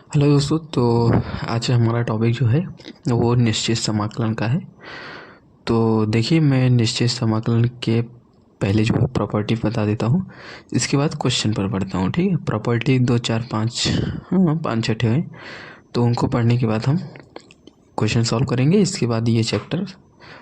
Hello दोस्तों। तो आज हमारा टॉपिक जो है वो निश्चित समाकलन का है। तो देखिए, मैं निश्चित समाकलन के पहले जो है प्रॉपर्टी बता देता हूँ, इसके बाद क्वेश्चन पर बढ़ता हूँ। ठीक है, प्रॉपर्टी 2 4 5 5 6 हैं, तो उनको पढ़ने के बाद हम क्वेश्चन सॉल्व करेंगे। इसके बाद ये चैप्टर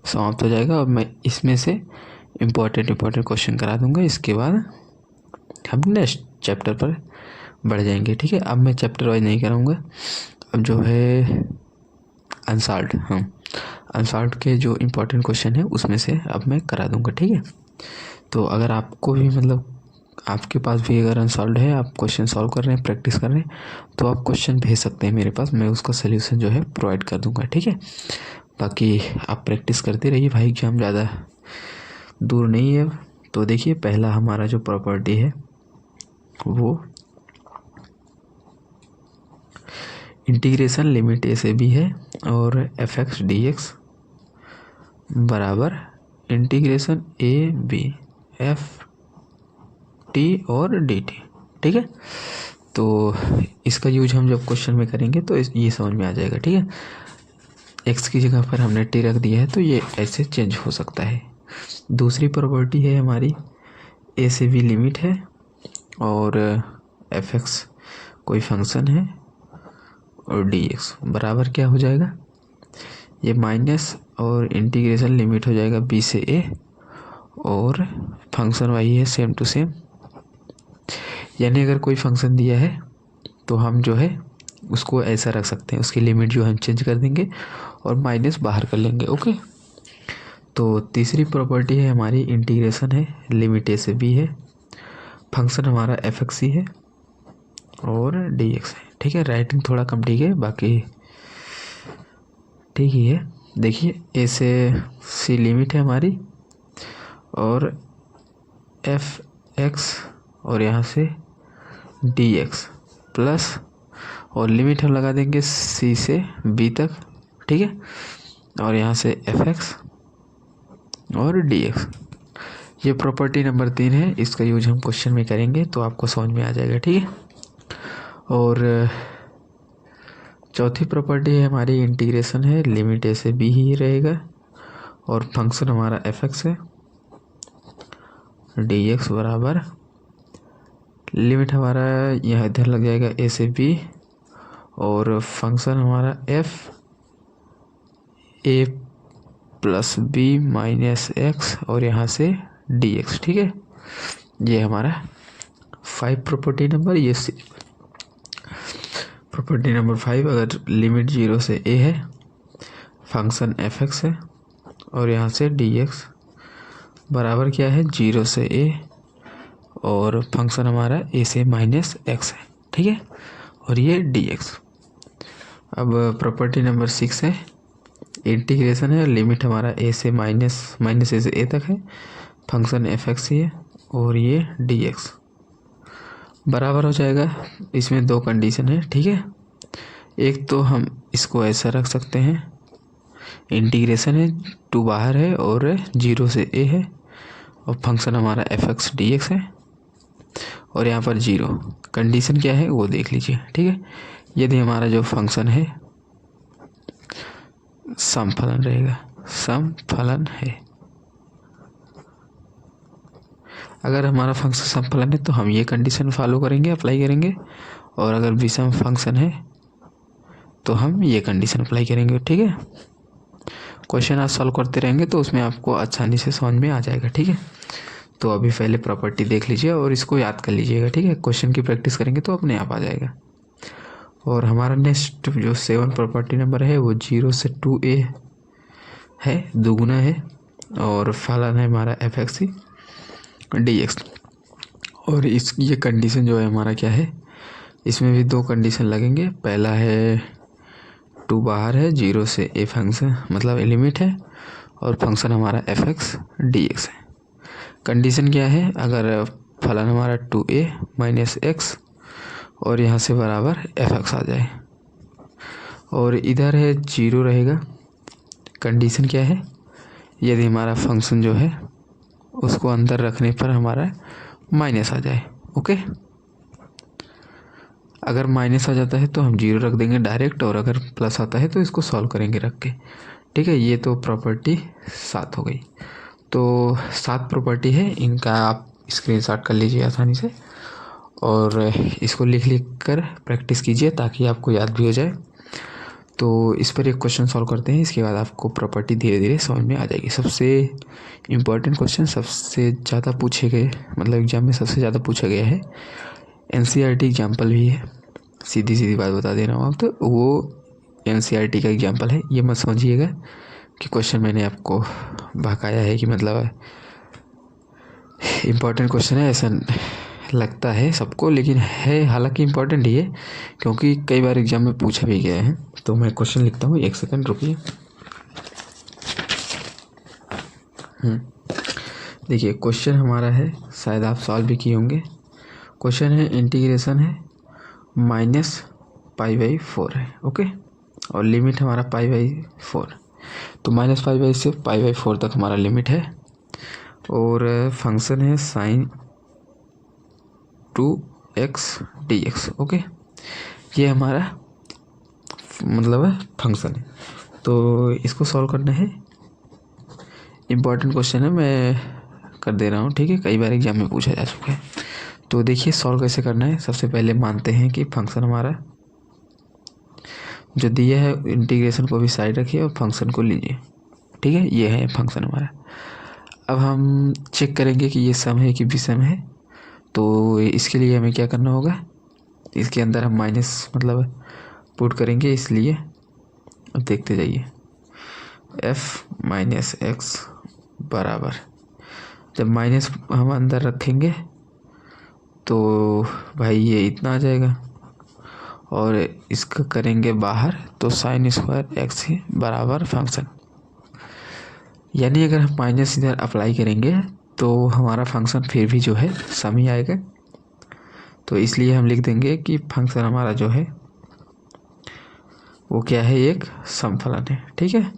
समाप्त हो जाएगा और मैं इसमें से इम्पोर्टेंट क्वेश्चन करा दूँगा। इसके बाद हम नेक्स्ट चैप्टर पर बढ़ जाएंगे। ठीक है, अब मैं चैप्टर वाइज नहीं कराऊंगा। अब जो है अनसॉल्व्ड, अनसॉल्व्ड के जो इम्पोर्टेंट क्वेश्चन है उसमें से अब मैं करा दूंगा। ठीक है, तो अगर आपको भी आपके पास भी अगर अनसॉल्व्ड है, आप क्वेश्चन सॉल्व कर रहे हैं, प्रैक्टिस कर रहे हैं, तो आप क्वेश्चन भेज सकते हैं मेरे पास, मैं उसका सोल्यूशन जो है प्रोवाइड कर दूंगा। ठीक है, बाकी आप प्रैक्टिस करते रहिए भाई, एग्जाम ज़्यादा दूर नहीं है। तो देखिए, पहला हमारा जो प्रॉपर्टी है वो इंटीग्रेशन लिमिट ए से बी है और एफ एक्स डी एक्स बराबर integration A B F T और डी टी। ठीक है, तो इसका यूज हम जब क्वेश्चन में करेंगे तो ये समझ में आ जाएगा। ठीक है, एक्स की जगह पर हमने टी रख दिया है तो ये ऐसे चेंज हो सकता है। दूसरी प्रॉपर्टी है हमारी ए से बी लिमिट है और एफ एक्स कोई फंक्शन है और डी एक्स बराबर क्या हो जाएगा, ये माइनस और इंटीग्रेशन लिमिट हो जाएगा बी से ए और फंक्शन वही है सेम टू सेम। यानी अगर कोई फंक्शन दिया है तो हम जो है उसको ऐसा रख सकते हैं, उसकी लिमिट जो हम चेंज कर देंगे और माइनस बाहर कर लेंगे। ओके, तो तीसरी प्रॉपर्टी है हमारी इंटीग्रेशन है, लिमिट ए से बी है, फंक्शन हमारा एफ एक्स ही है और डी एक्स है। ठीक है, राइटिंग थोड़ा कम ठीक है, बाकी ठीक ही है। देखिए, ए से सी लिमिट है हमारी और एफ एक्स और यहाँ से डी एक्स प्लस और लिमिट हम लगा देंगे सी से बी तक। ठीक है, और यहाँ से एफ एक्स और डी एक्स। ये प्रॉपर्टी नंबर 3 है, इसका यूज हम क्वेश्चन में करेंगे तो आपको समझ में आ जाएगा। ठीक है, और चौथी प्रॉपर्टी है हमारी इंटीग्रेशन है, लिमिट ए से बी ही रहेगा और फंक्शन हमारा एफ एक्स है, डी एक्स बराबर लिमिट हमारा यहाँ इधर लग जाएगा ए से बी और फंक्शन हमारा F A plus B minus X और यहाँ से डी एक्स। ठीक है, ये हमारा 5 प्रॉपर्टी नंबर। ये प्रॉपर्टी नंबर 5, अगर लिमिट 0 से ए है, फंक्शन एफ एक्स है और यहाँ से डी एक्स बराबर क्या है 0 से ए और फंक्शन हमारा ए से माइनस एक्स है। ठीक है, और ये डी एक्स। अब प्रॉपर्टी नंबर 6 है, इंटीग्रेशन है, लिमिट हमारा ए से माइनस ए से ए तक है, फंक्शन एफ एक्स ही है और ये डी एक्स बराबर हो जाएगा। इसमें 2 कंडीशन है। ठीक है, एक तो हम इसको ऐसा रख सकते हैं, इंटीग्रेशन है, 2 बाहर है और 0 से ए है और फंक्शन हमारा एफ एक्स डी एक्स है और यहाँ पर 0। कंडीशन क्या है वो देख लीजिए। ठीक है, यदि हमारा जो फंक्शन है समफलन रहेगा, समफलन है, अगर हमारा फंक्शन समफलन है तो हम ये कंडीशन फॉलो करेंगे, अप्लाई करेंगे, और अगर विषम फंक्शन है तो हम ये कंडीशन अप्लाई करेंगे। ठीक है, क्वेश्चन आप सॉल्व करते रहेंगे तो उसमें आपको आसानी से समझ में आ जाएगा। ठीक है, तो अभी पहले प्रॉपर्टी देख लीजिए और इसको याद कर लीजिएगा। ठीक है, क्वेश्चन की प्रैक्टिस करेंगे तो अपने आप आ जाएगा। और हमारा नेक्स्ट जो 7 प्रॉपर्टी नंबर है वो 0 से 2a है, दुगुना है और फलन है हमारा एफ एक्स डी एक्स। और ये कंडीशन जो है हमारा क्या है, इसमें भी 2 कंडीशन लगेंगे। पहला है 2 बाहर है, 0 से ए फंक्शन मतलब लिमिट है और फंक्शन हमारा एफ एक्स डी एक्स है। कंडीशन क्या है, अगर फलन हमारा 2a माइनस एक्स और यहाँ से बराबर एफ एक्स आ जाए और इधर है 0 रहेगा। कंडीशन क्या है, यदि हमारा फंक्शन जो है उसको अंदर रखने पर हमारा माइनस आ जाए। ओके, अगर माइनस आ जाता है तो हम 0 रख देंगे डायरेक्ट, और अगर प्लस आता है तो इसको सॉल्व करेंगे रख के। ठीक है, ये तो प्रॉपर्टी 7 हो गई। तो 7 प्रॉपर्टी है, इनका आप स्क्रीनशॉट कर लीजिए आसानी से, और इसको लिख कर प्रैक्टिस कीजिए ताकि आपको याद भी हो जाए। तो इस पर एक क्वेश्चन सॉल्व करते हैं, इसके बाद आपको प्रॉपर्टी धीरे धीरे समझ में आ जाएगी। सबसे इम्पोर्टेंट क्वेश्चन, सबसे ज़्यादा पूछे गए, मतलब एग्जाम में सबसे ज़्यादा पूछा गया है, NCERT एग्जाम्पल भी है, सीधी सीधी बात बता दे रहा हूँ आप, तो वो NCERT का एग्जाम्पल है। ये मत समझिएगा कि क्वेश्चन मैंने आपको भकाया है, कि मतलब इम्पोर्टेंट क्वेश्चन है, ऐसा लगता है सबको, लेकिन है हालांकि इम्पोर्टेंट ही है, क्योंकि कई बार एग्जाम में पूछा भी गया है। तो मैं क्वेश्चन लिखता हूँ, एक सेकंड रुकिए। देखिए क्वेश्चन हमारा है, शायद आप सॉल्व भी किए होंगे। क्वेश्चन है, इंटीग्रेशन है -π/4 है, ओके, और लिमिट हमारा π/4। तो -π/4 से π/4 तक हमारा लिमिट है, और फंक्शन है sin 2x dx, ओके। ये हमारा मतलब फंक्शन है। तो इसको सॉल्व करना है, इम्पॉर्टेंट क्वेश्चन है, मैं कर दे रहा हूँ, ठीक है, कई बार एग्जाम में पूछा जा चुका है। तो देखिए सॉल्व कैसे करना है। सबसे पहले मानते हैं कि फंक्शन हमारा जो दिया है, इंटीग्रेशन को भी साइड रखिए और फंक्शन को लीजिए, ठीक है, ये है फंक्शन हमारा। अब हम चेक करेंगे कि ये सम है कि विषम है। तो इसके लिए हमें क्या करना होगा, इसके अंदर हम माइनस मतलब पुट करेंगे, इसलिए अब देखते जाइए, f-x बराबर, जब माइनस हम अंदर रखेंगे तो भाई ये इतना आ जाएगा, और इसका करेंगे बाहर तो sin² ही बराबर फंक्शन। यानी अगर हम माइनस इधर अप्लाई करेंगे तो हमारा फंक्शन फिर भी जो है सम ही आएगा। तो इसलिए हम लिख देंगे कि फंक्शन हमारा जो है वो क्या है, एक समफलन है, ठीक है।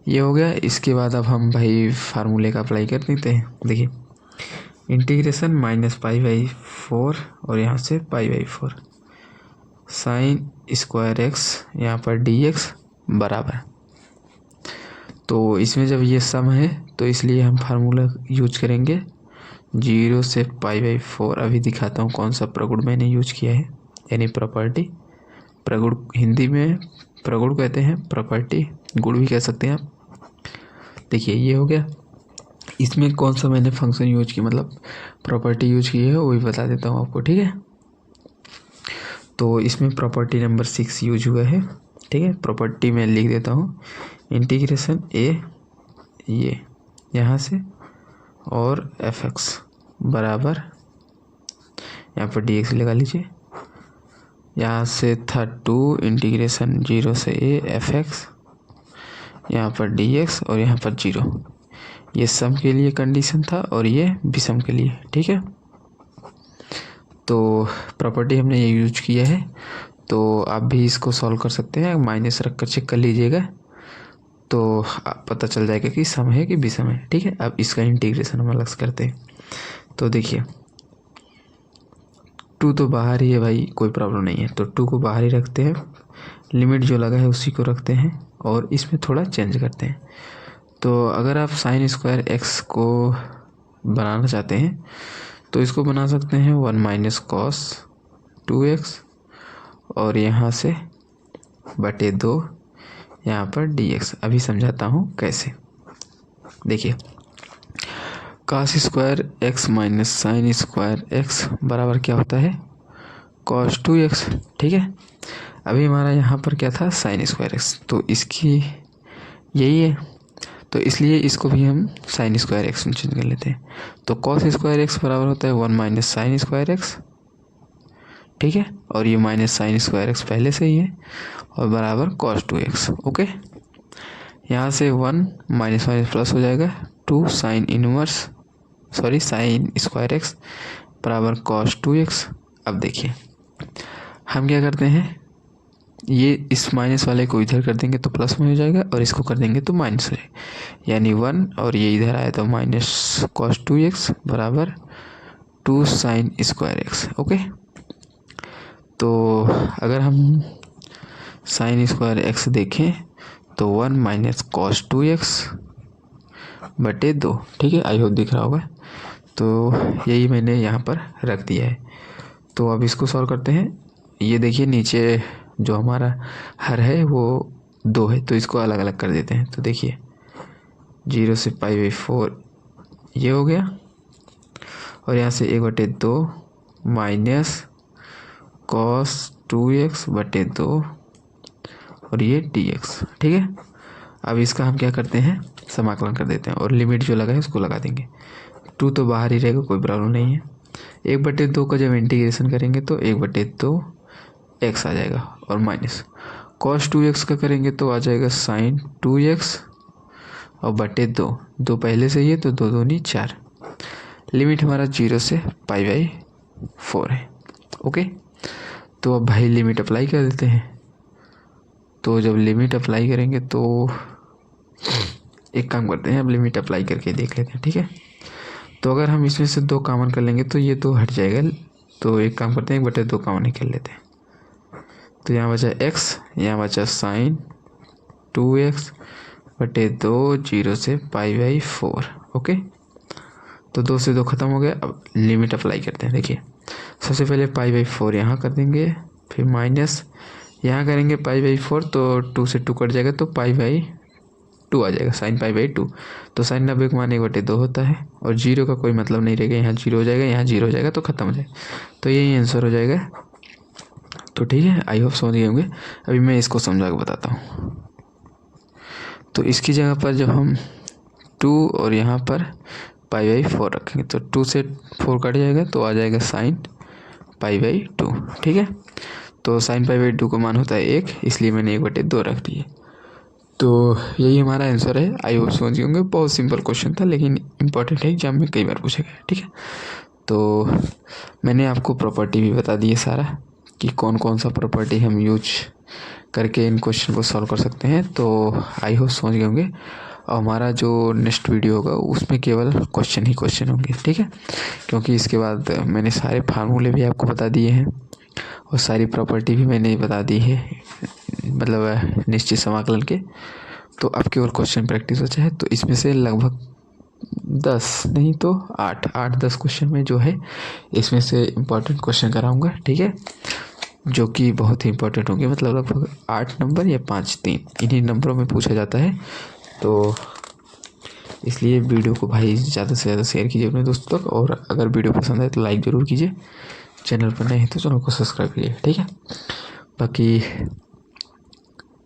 ये हो गया। इसके बाद अब हम भाई फार्मूले का अप्लाई कर देते हैं। देखिए इंटीग्रेशन -π/4 और यहाँ से π/4 sin² यहाँ पर dx बराबर, तो इसमें जब ये सम है तो इसलिए हम फार्मूला यूज करेंगे 0 से π/4। अभी दिखाता हूँ कौन सा प्रगुण मैंने यूज किया है, यानी प्रॉपर्टी। प्रगुण हिंदी में प्रगुण कहते हैं, प्रॉपर्टी गुण भी कह सकते हैं आप। देखिए ये हो गया। इसमें कौन सा मैंने फंक्शन यूज किया, मतलब प्रॉपर्टी यूज की है, वो भी बता देता हूँ आपको, ठीक है। तो इसमें प्रॉपर्टी नंबर 6 यूज हुआ है, ठीक है। प्रॉपर्टी में लिख देता हूँ, इंटीग्रेशन ए ये यहाँ से और f(x) बराबर, यहाँ पर dx लगा लीजिए, यहाँ से था 2 इंटीग्रेशन 0 से a f(x), यहाँ पर dx और यहाँ पर 0। ये सम के लिए कंडीशन था और ये विषम के लिए, ठीक है। तो प्रॉपर्टी हमने ये यूज किया है, तो आप भी इसको सॉल्व कर सकते हैं, माइनस रख कर चेक कर लीजिएगा तो पता चल जाएगा कि सम है कि विषम है, ठीक है। अब इसका इंटीग्रेशन हम अलग से करते हैं। तो देखिए 2 तो बाहर ही है भाई, कोई प्रॉब्लम नहीं है, तो 2 को बाहर ही रखते हैं, लिमिट जो लगा है उसी को रखते हैं और इसमें थोड़ा चेंज करते हैं। तो अगर आप sin² को बनाना चाहते हैं तो इसको बना सकते हैं 1 - cos 2x, और यहाँ से बटे 2 यहाँ पर dx। अभी समझाता हूँ कैसे। देखिए cos² माइनस sin² बराबर क्या होता है, cos 2x, ठीक है। अभी हमारा यहाँ पर क्या था, sin², तो इसकी यही है, तो इसलिए इसको भी हम sin² में चेंज कर लेते हैं। तो cos² बराबर होता है 1 - sin², ठीक है, और ये माइनस sin² पहले से ही है, और बराबर cos 2x, ओके। यहाँ से 1 माइनस माइनस प्लस हो जाएगा, 2 sin² बराबर cos 2x। अब देखिए हम क्या करते हैं, ये इस माइनस वाले को इधर कर देंगे तो प्लस में हो जाएगा और इसको कर देंगे तो माइनस हो जाएगा, यानी 1 और ये इधर आया तो माइनस कॉस 2x बराबर 2 साइन स्क्वायर एक्स। ओके, तो अगर हम साइन स्क्वायर एक्स देखें तो 1 माइनस कॉस 2x बटे 2। ठीक है, आई होप दिख रहा होगा। तो यही मैंने यहाँ पर रख दिया है। तो अब इसको सॉल्व करते हैं। ये देखिए नीचे जो हमारा हर है वो 2 है, तो इसको अलग अलग कर देते हैं। तो देखिए 0 से π/4 ये हो गया, और यहाँ से 1/2 माइनस कॉस 2x बटे 2 और ये dx। ठीक है, अब इसका हम क्या करते हैं, समाकलन कर देते हैं और लिमिट जो लगा है उसको लगा देंगे। 2 तो बाहर ही रहेगा, कोई प्रॉब्लम नहीं है। 1/2 का जब इंटीग्रेशन करेंगे तो 1/2 x आ जाएगा, और माइनस कॉस 2x का करेंगे तो आ जाएगा साइन 2x और बटे 2 पहले से ही है तो 2 दूनी 4। लिमिट हमारा 0 से π/4 है। ओके, तो अब भाई लिमिट अप्लाई कर देते हैं। तो जब लिमिट अप्लाई करेंगे तो एक काम करते हैं, अब लिमिट अप्लाई करके देख लेते हैं। ठीक है, तो अगर हम इसमें से 2 कॉमन कर लेंगे तो ये 2 हट जाएगा। तो एक काम करते हैं, 1/2 कॉमन निकाल लेते हैं। तो यहाँ बचा x, यहाँ बचा साइन 2x बटे 2 0 से π/4। ओके, तो 2 से 2 खत्म हो गया। अब लिमिट अप्लाई करते हैं। देखिए सबसे पहले π/4 यहाँ कर देंगे, फिर माइनस यहाँ करेंगे π/4, तो 2 से 2 कट जाएगा तो π/2 आ जाएगा, साइन π/2। तो साइन 90 का मान 1/2 होता है, और 0 का कोई मतलब नहीं रहेगा, यहाँ 0 हो जाएगा, यहाँ 0 हो जाएगा तो ख़त्म हो जाएगा। तो यही आंसर हो जाएगा। तो ठीक है, आई होप समझ गए होंगे। अभी मैं इसको समझा के बताता हूँ। तो इसकी जगह पर जब हम 2 और यहाँ पर π/4 रखेंगे तो 2 से 4 कट जाएगा तो आ जाएगा साइन π/2। ठीक है, तो साइन π/2 का मान होता है 1, इसलिए मैंने 1/2 रख दिए। तो यही हमारा आंसर है। आई होप समझ गए होंगे। बहुत सिंपल क्वेश्चन था, लेकिन इम्पोर्टेंट है, एग्जाम में कई बार पूछा गया। ठीक है, तो मैंने आपको प्रॉपर्टी भी बता दी है सारा, कि कौन कौन सा प्रॉपर्टी हम यूज करके इन क्वेश्चन को सॉल्व कर सकते हैं। तो आई होप समझ गए होंगे। और हमारा जो नेक्स्ट वीडियो होगा उसमें केवल क्वेश्चन ही क्वेश्चन होंगे। ठीक है, क्योंकि इसके बाद मैंने सारे फार्मूले भी आपको बता दिए हैं और सारी प्रॉपर्टी भी मैंने बता दी है, मतलब निश्चित समाकलन के। तो अब केवल क्वेश्चन प्रैक्टिस बचा है। तो इसमें से लगभग 10 नहीं तो 8-10 क्वेश्चन में जो है इसमें से इम्पोर्टेंट क्वेश्चन कराऊंगा। ठीक है, जो कि बहुत ही इम्पोर्टेंट होंगे, मतलब लगभग 8 नंबर या 5-3 इन्हीं नंबरों में पूछा जाता है। तो इसलिए वीडियो को भाई ज़्यादा से ज़्यादा शेयर कीजिए अपने दोस्तों तक, और अगर वीडियो पसंद आए तो लाइक ज़रूर कीजिए। चैनल पर नए हैं तो चैनल को सब्सक्राइब कीजिए। ठीक है, बाकी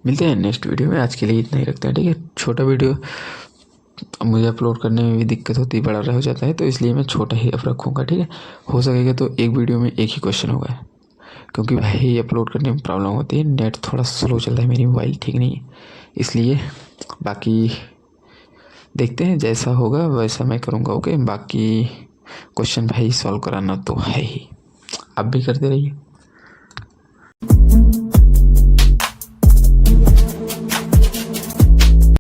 मिलते हैं नेक्स्ट वीडियो में। आज के लिए इतना ही रखते हैं। ठीक है, छोटा वीडियो मुझे अपलोड करने में भी दिक्कत होती है, बड़ा हो जाता है, तो इसलिए मैं छोटा ही अब रखूँगा। ठीक है, हो सकेगा तो एक वीडियो में एक ही क्वेश्चन होगा, क्योंकि भाई अपलोड करने में प्रॉब्लम होती है। नेट थोड़ा स्लो चल रहा है, मेरी मोबाइल ठीक नहीं है इसलिए। बाकी देखते हैं, जैसा होगा वैसा मैं करूँगा। ओके, बाकी क्वेश्चन भाई सॉल्व कराना तो है ही, आप भी करते रहिए।